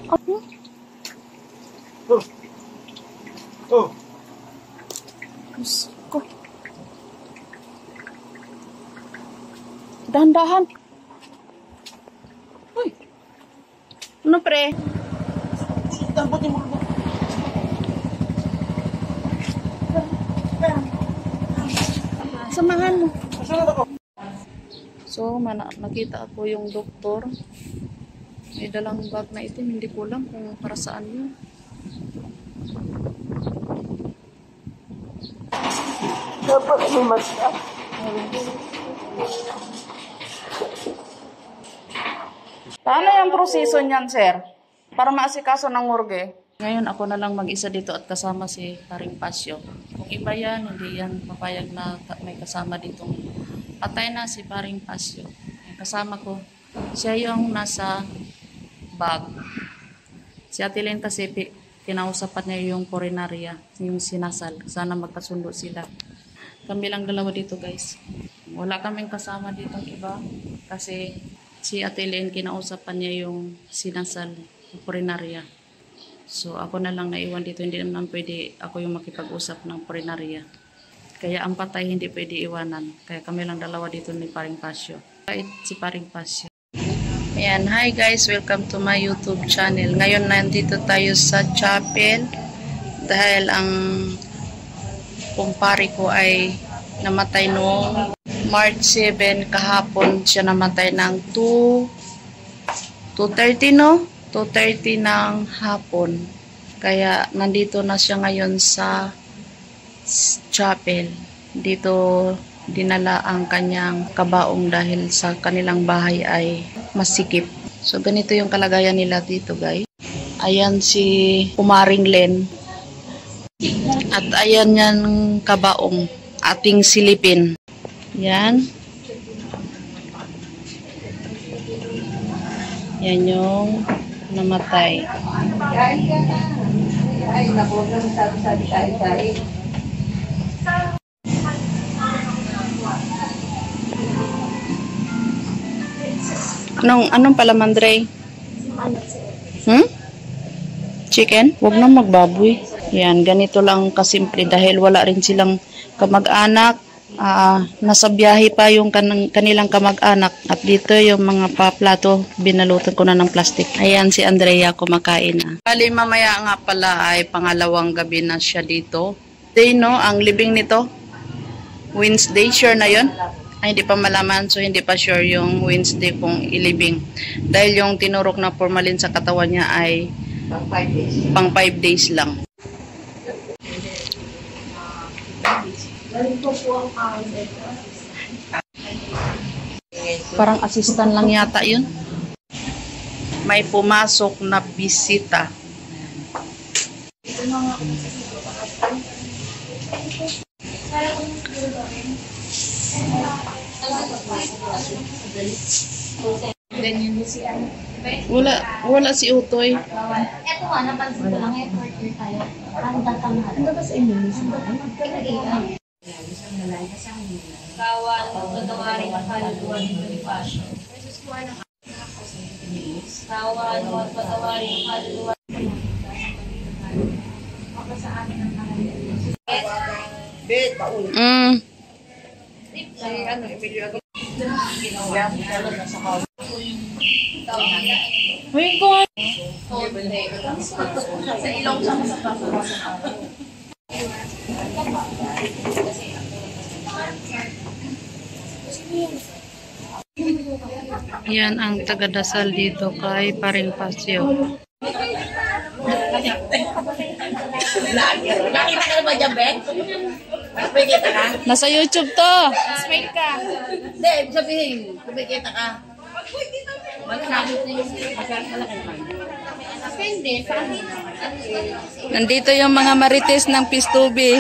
Ano? Oh. Diyos ko. Dahan-dahan. Uy. Ano, pre? Damputin mo. Samahan mo. Masunod ako. So, nakita ko yung doktor. May dalang bag na itim. Hindi ko alam kung para saan yun. Dapat may maska. Paano yung proseso niyan, sir? Para maasikaso ng morgue. Ngayon ako na lang mag-isa dito at kasama si Paring Pasyo. Kung iba yan, hindi yan papayag na may kasama dito. Patay na si Paring Pasyo. Kasama ko. Siya yung nasa bag. Si Ate Len kasi kinausapan niya yung coronaria, yung sinasal. Sana magkasundo sila. Kami lang dalawa dito, guys. Wala kaming kasama dito iba kasi si Ate Len kinausapan niya yung sinasal, yung coronaria. So ako na lang naiwan dito, hindi naman pwede ako yung makipag-usap ng coronaria. Kaya ang patay hindi pwede iwanan. Kaya kami lang dalawa dito ni Paring Pasyo. Kahit si Paring Pasyo. Ayan, hi guys, welcome to my YouTube channel. Ngayon nandito tayo sa chapel dahil ang kumpare ko ay namatay noong March 7 kahapon. Siya namatay ng 2:30 no? 2:30 ng hapon. Kaya nandito na siya ngayon sa chapel. Dito dinala ang kanyang kabaong dahil sa kanilang bahay ay masikip. So ganito yung kalagayan nila dito, guys. Ayan si Kumaring Len. At ayan yan kabaong ating silipin. Yan. Yan yung namatay. Ay, naku, sabi tayo. Anong palaman, Dre? Chicken? Huwag na magbaboy. Yan, ganito lang kasimple dahil wala rin silang kamag-anak. Nasa biyahe pa yung kanilang kamag-anak. At dito yung mga paplato, binalutan ko na ng plastic. Ayan si Andrea kumakain na. Bali mamaya nga pala ay pangalawang gabi na siya dito. Day no, ang libing nito. Wednesday, sure na yon? Ay, hindi pa malaman, so hindi pa sure yung Wednesday kung ilibing. Dahil yung tinurok na formalin sa katawan niya ay pang 5 days lang. Parang assistant lang yata yun. May pumasok na bisita. Wala si Utoy. Ito nga, napansin ko lang, worker tayo. Ang datanghal. Ano ba sa inyo? Kawan, pagkatawarin ang kaluluwa ng Bonifacio. Kawan, pagkatawarin ang kaluluwa. Ako sa amin ang kaluluwa. Bet, paulit. Ano, i-video agad. Uy, ko. Sa ilong siya sa Yan ang tagadasal dito kay Paring Pasyo. Nakita ka na ba dyan, Ben? Kumikita ka? Nasa YouTube to. Smile ka. Hindi, sabihin, kumikita ka. Magkakit na yung magkakalaki man. Hindi, Nandito yung mga marites ng Pistubi.